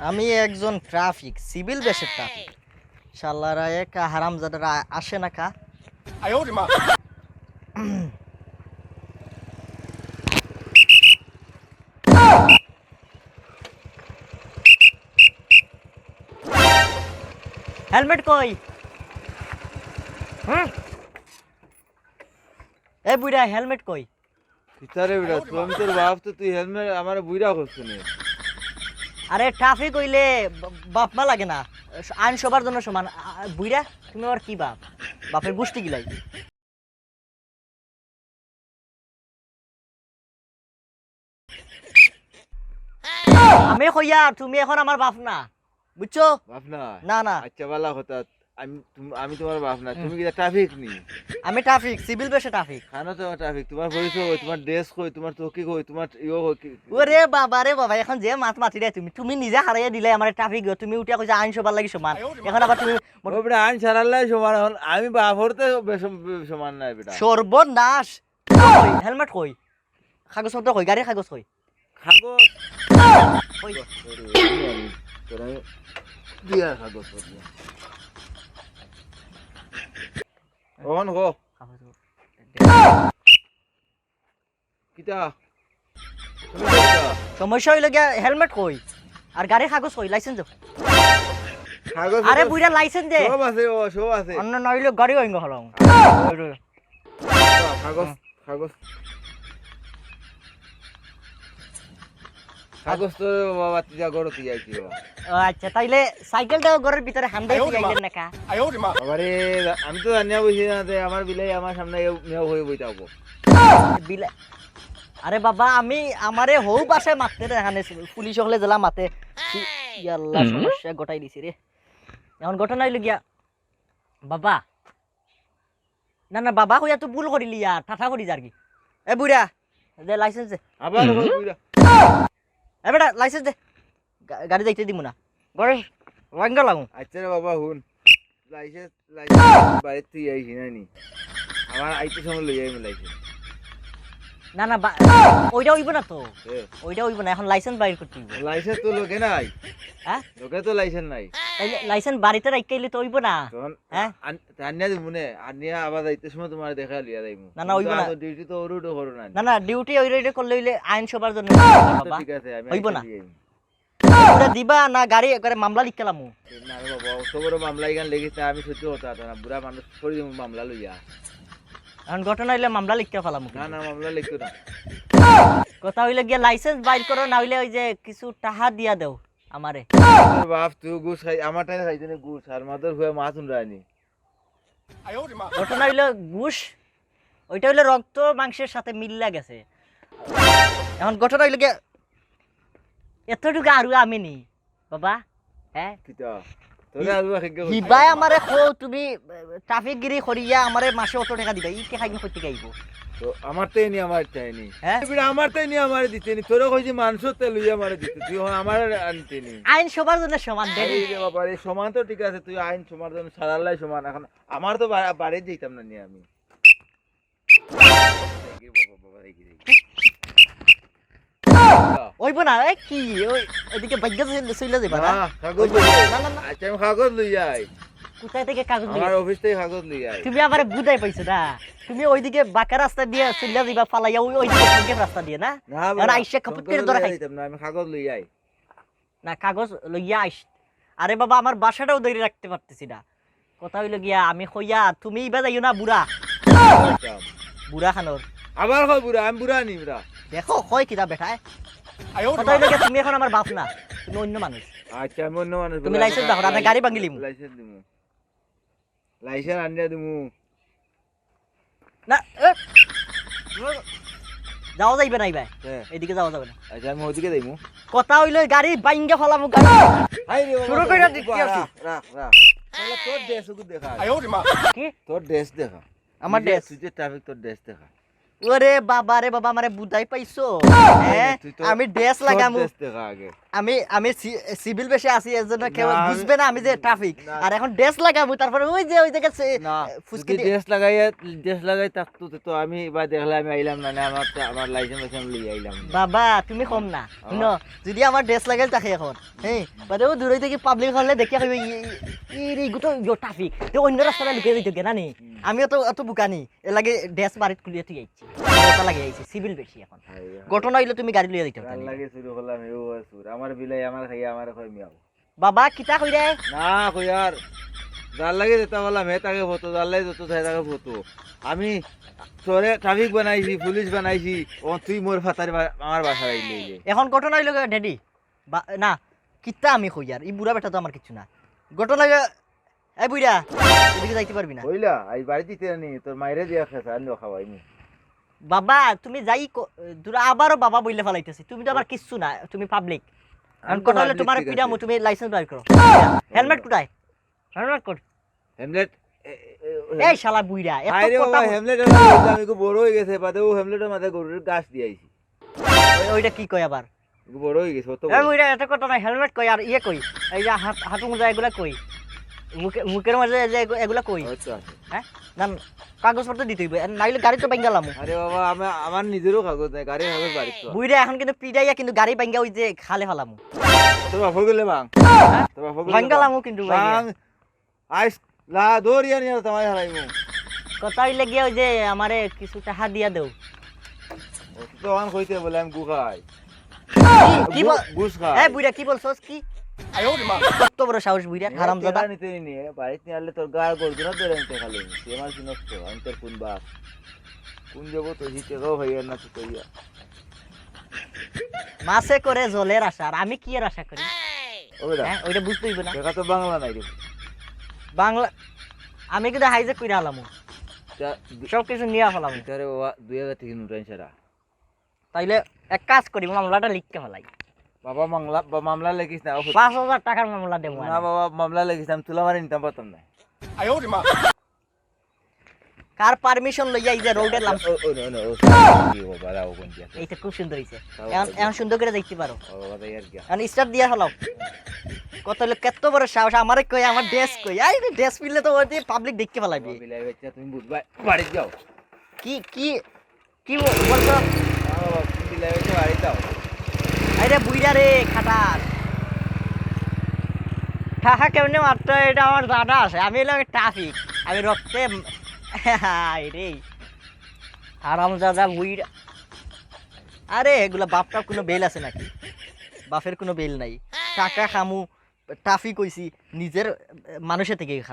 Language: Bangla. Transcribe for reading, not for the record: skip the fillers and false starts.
আমি একজন ট্রাফিক, সিভিল বেসের ট্রাফিক। শালারা এক হারামজাদারা আসে না কা। হেলমেট কই? এ বুইড়া হেলমেট কই? কিতারে বেটা তুমি তোর বাপ তো তুই হেলমেট আমার বুইরা করছিস নি। আরে ট্রাফিক হইলে বাপ মা লাগে না, আইন সবার জন্য সমান। বুইড়া তুমি আর কি বাপ? বাপের গোষ্ঠী গিলাই। আমি কইয়া তুমি এখন আমার বাপ না, বুঝছো? বাপ না? না না, আচ্ছা বালা কথা। আমি তোমার বাপ না, তুমি কি ট্রাফিক নি? আমি ট্রাফিক, সিভিল বেসে ট্রাফিক। খানো তো ট্রাফিক, তোমার পরিচয় কই, তোমার ড্রেস কই, তোমার চৌকি কই, তোমার ইয়ো কই? ওরে বাবা রে বাবা, এখন যে মাত মাতি রে তুমি নিজে হারাইয়া দিলে আমার ট্রাফিক। তুমি উঠিয়া কইছা আইন সবার লাগি সমান, এখন আবার তুমি ও বেটা আইন ছাড়ালাই সমান। এখন আমি বাপরতে সমান নাই বেটা। সর্বনাশ। হেলমেট কই? কাগজ পত্র কই? গাড়ির কাগজ কই? কাগজ কই? তোরা দিয়া কাগজ পত্র ওহন গো কিতা সমস্যা হইল গিয়া হেলমেট কই আর গাড়ির কাগজ কই? লাইসেন্স দাও। কাগজ আরে বুইড়া লাইসেন্স দে। সব আছে, ও সব আছে। অন্য নইলে গাড়ি হইঙ্গ হলাম। কাগজ কাগজ কাগজ তো বাবা তিজা গড় তুই আইছি। আচ্ছা তাইলে সাইকেলটা ঘরের ভিতরে হান্দাই দিলেন না কা? বাবারে আমি তো জানিয়া বসি না যে আমার বিলাই আমার সামনে মেও হয়ে বই যাবো। বিলা আরে বাবা আমি আমারে হৌ বাসায় মারতে রে, এখানে পুলিশ হলে জেলা মাতে। ইয়াল্লাহ সমস্যা গোটাই দিছি রে। এখন ঘটনা হইল গিয়া বাবা, না না বাবা কইয়া তো ভুল করিলি আর ঠাঠা করি যার কি। এ বুড়া দে লাইসেন্স দে। আবার কইরা এ বেটা লাইসেন্স দে, গাড়ি যাইতে দিমু না, ঘরে রাঙ্গা লাগু। আচ্ছা রে বাবা হুন, লাইসেন্স বাড়িতে তুই আইছি নানি, আমার আইতে সময় লই যাই লাইসেন্স। না না ওইটা হইব না তো, ওইটা হইব না, এখন লাইসেন্স বাইর করতে হইব। লাইসেন্স তো লোকে নাই। হ্যাঁ লোকে তো লাইসেন্স নাই। তাইলে লাইসেন্স বাড়িতে রাখতে তো হইব না। তখন হ্যাঁ আনিয়া দিব নে, আনিয়া আবার যাইতে সময় তোমার দেখা লিয়া যাইমু। না না হইব না, ডিউটি তো ওরুটো করো না। না না ডিউটি ওই রেডি করলে হইলে আইন সবার জন্য বাবা। ঠিক আছে আমি হইব না। আইছি। ওটা দিবা না গাড়ি করে মামলা লিখলাম। না রে বাবা সবর মামলা ইগান লেগেছে, আমি সহ্য হতে পারতাম না। বুড়া মানুষ করে দিব মামলা লইয়া। এখন ঘটনা হইলে মামলা লিখতে ফেলাম। না না মামলা লিখতো না। কথা হইলে গিয়া লাইসেন্স বাইর করো, না হইলে ওই যে কিছু টাকা দিয়া দেও আমারে। তোর বাপ তুই ঘুষ খাই, আমার টাইম খাইতে না ঘুষ, আর মাদার হয়ে মাছ উড়ায়নি। ঘটনা হইলো ঘুষ, ওইটা হইলো রক্ত মাংসের সাথে মিল্লা গেছে। এখন ঘটনা হইলো গিয়া এতটুকু আরু আমি নি বাবা। হ্যাঁ কিতা তোরে আলু খাইকে হিবাই আমারে কও তুমি ট্রাফিক গিরি করিয়া আমারে মাসে অত টাকা দিবা, ই টাকা কই থেকে আইবো? তো আমার তাই নি, আমার তাই নি। হ্যাঁ বিড়া আমার তাই নি, আমারে দিতে নি। তোরে কইছি মাংস তে লইয়া আমারে দিতে, তুই আমার আনতে নি। আইন সবার জন্য সমান দেন। এই রে বাবা রে, সমান তো ঠিক আছে, তুই আইন সমান জন্য সারালাই সমান। এখন আমার তো বাড়ি যাইতাম না নি আমি। ওইব না এ কি ওই এদিকে ভাগ্য চলে যাবা না? কাগজ না না না, আচ্ছা আমি কাগজ লই যাই। কোথায় থেকে কাগজ নিয়ে? আমার অফিস থেকে কাগজ লই যাই। তুমি আবার বুঝাই পাইছো না, তুমি ওইদিকে বাঁকা রাস্তা দিয়ে চলে যাবা ফালাইয়া ওইদিকে সঙ্গে রাস্তা দিয়ে না। না আর আইসা কাপড় করে ধরে খাই না, আমি কাগজ লই যাই। না, কাগজ লইয়া আইস। আরে বাবা আমার বাসাটাও ধরে রাখতে পারতেছি না। কথা হইলো গিয়া আমি কইয়া তুমি ইবা যাইও না বুড়া, বুড়া খানোর। আবার কই বুড়া? আমি বুড়া নি বুড়া। দেখো কয় কিতা বেটায়। কথা হইলো গিয়া তুমি এখন আমার বাপ না, তুমি অন্য মানুষ। আচ্ছা আমি অন্য মানুষ। তুমি লাইসেন্স দেখো না, গাড়ি ভাঙিলি মু। লাইসেন্স দিমু, লাইসেন্স আনিয়া দিমু। না যাওয়া যাইবে না ইবা, হ্যাঁ এদিকে যাওয়া যাবে না। আচ্ছা আমি ওদিকে যাইমু। কথা হইলো গাড়ি বাইঙ্গা ফেলামু গাড়ি। হাই রে শুরু কইরা দিতে আছি। রাখ রাখ। তাহলে তোর ড্রেস ওকে দেখা। কি তোর ড্রেস দেখা। আমার ড্রেস? তুই যে ট্রাফিক, তোর ড্রেস দেখা। ওরে বাবা রে বাবা, আমারে বুঝাই পাইছো? হ্যাঁ তুই তো আমি ড্রেস লাগামু। ড্রেস দেখা আগে। আমি আমি সিভিল বেশে আছি এর জন্য কেউ না, বুঝবে না আমি যে ট্রাফিক না। আর এখন ড্রেস লাগাবো তারপরে ওই যে ওই জায়গায় না ফুসকি যদি ড্রেস লাগাই থাকতো তো আমি বা দেখলে আমি আইলাম না না আমার লাইসেন্স লই আইলাম না। বাবা তুমি কম না শুনো যদি আমার ড্রেস লাগাই থাকে এখন হ্যাঁ বাদে ও দূরে থেকে পাবলিক হলে দেখিয়া কইবে ই গোটো ট্রাফিক তো অন্য রাস্তাটা লুকিয়ে দিত কেন নি আমিও তো অত বুকানি এর লাগে ড্রেস বাড়িত খুলিয়ে তুই আইছি ওটা লাগে আইছি সিভিল বেশি এখন ঘটনা হইলো তুমি গাড়ি লইয়া দিতে গান পারো লাগে শুরু করলাম এও সুর আমার বিলাই আমার খাইয়া আমার কই মিয়াও বাবা কিতা কইরে না কই আর যার লাগে যেতে বললাম হে তাকে ফটো যার লাগে যত চাই তাকে ফটো আমি তোরে ট্রাফিক বানাইছি পুলিশ বানাইছি ও তুই মোর ফাতার আমার বাসায় আইলে যে এখন ঘটনা হইলো ড্যাডি না কিতা আমি কই আর এই বুড়া বেটা তো আমার কিছু না ঘটনা এই বুড়া এদিকে যাইতে পারবি না কইলা আই বাড়ি দিতে নি তোর মাইরে দিয়া খেছা আনি খাওয়াইনি বাবা তুমি যাই দূরা আবারও বাবা বইলে ফেলাইতেছি তুমি তো আবার কিচ্ছু না তুমি পাবলিক এখন কথা হলে তোমার পিডামু তুমি লাইসেন্স বাইর করো হেলমেট কোথায় হেলমেট কোট হেমলেট এই শালা বুইড়া এত আরে কথা বাবা হেমলেট আমি কো বড় হয়ে গেছে বাদে ও হেমলেটের মাথায় গরুর গাছ দিয়াইছি ওইটা কি কই আবার বড় হয়ে গেছে অত এই বুইড়া এত কথা না হেলমেট কই আর ইয়ে কই এই যে হাঁটু মোজা এগুলা কই মুখের মাঝে যে এগুলা কই আচ্ছা হ্যাঁ না কাগজপত্র দিতে হইবে নাইলে গাড়ি তো বাইঙ্গালাম আরে বাবা আমার নিজেরও কাগজ নাই গাড়ির কাগজ বাড়ি তো বুইড়া এখন কিন্তু পিডাইয়া কিন্তু গাড়ি বাইঙ্গা ওই যে খালে ফেলামু তোর বাপ গেলে বাং তোর বাপ গেলে বাইঙ্গালামু কিন্তু বাং আইস লা দৌড়িয়া নিয়ে তোমায় হারাইমু কথা হইলে গিয়ে ওই যে আমারে কিছু টাকা দিয়া দেও তো আন কইতে বলে আমি গুখাই কি বল গুস খাই এই বুইড়া কি বলছস কি কত বড় সাহস বুইড়া হারামজাদা নিতে নিয়ে বাড়িতে নিয়ে আনলে তোর গায়ে করবি না তোর আনতে খালি সে আমার কি নষ্ট আমি তোর কোন বাস কোন যাবো তো হিতে গো ভাইয়া না তো কইয়া মাসে করে জলের আশা আর আমি কি এর আশা করি ওইটা হ্যাঁ ওইটা বুঝতে হইবে না দেখা তো বাংলা নাই রে বাংলা আমি কিন্তু হাইজে কইরা আলামু সব কিছু নিয়ে ফেলাম তারে বাবা 2000 থেকে নুটাইন সেরা তাইলে এক কাজ করি মামলাটা লিখতে ফেলাই বাবা মামলা লেখিস না 5,000 টাকার মামলা দেবো না বাবা মামলা লেখিস আমি তুলা মারি নিতাম পারতাম না কার পারমিশন লইয়া এই যে রোডের লাম ও নো কি বাবা দাও কোন দিয়া এইটা খুব সুন্দর হইছে এখন সুন্দর করে দেখতে পারো ও বাবা তাই আর কি এখন স্টার্ট দিয়া ফেলাও কত লোক কত বড় সাহস আমারে কই আমার ড্রেস কই এই ড্রেস পিনলে তো ওই পাবলিক দেখতে ফেলাবি বিলাই বাচ্চা তুমি বুঝবা বাড়ি যাও কি কি কি বলছো বাবা বিলাই বাচ্চা বাড়ি যাও আরে বুইড়া রে খাটার টাকা কেমনে মারতো এটা আমার জানা আছে আমি হলাম ট্রাফিক আমি রক্তে রে হারামজাদা বুইড়া আরে এগুলা বাপটার কোনো বেল আছে নাকি বাপের কোনো বেল নাই টাকা খামু ট্রাফিক হইছি নিজের মানুষের থেকে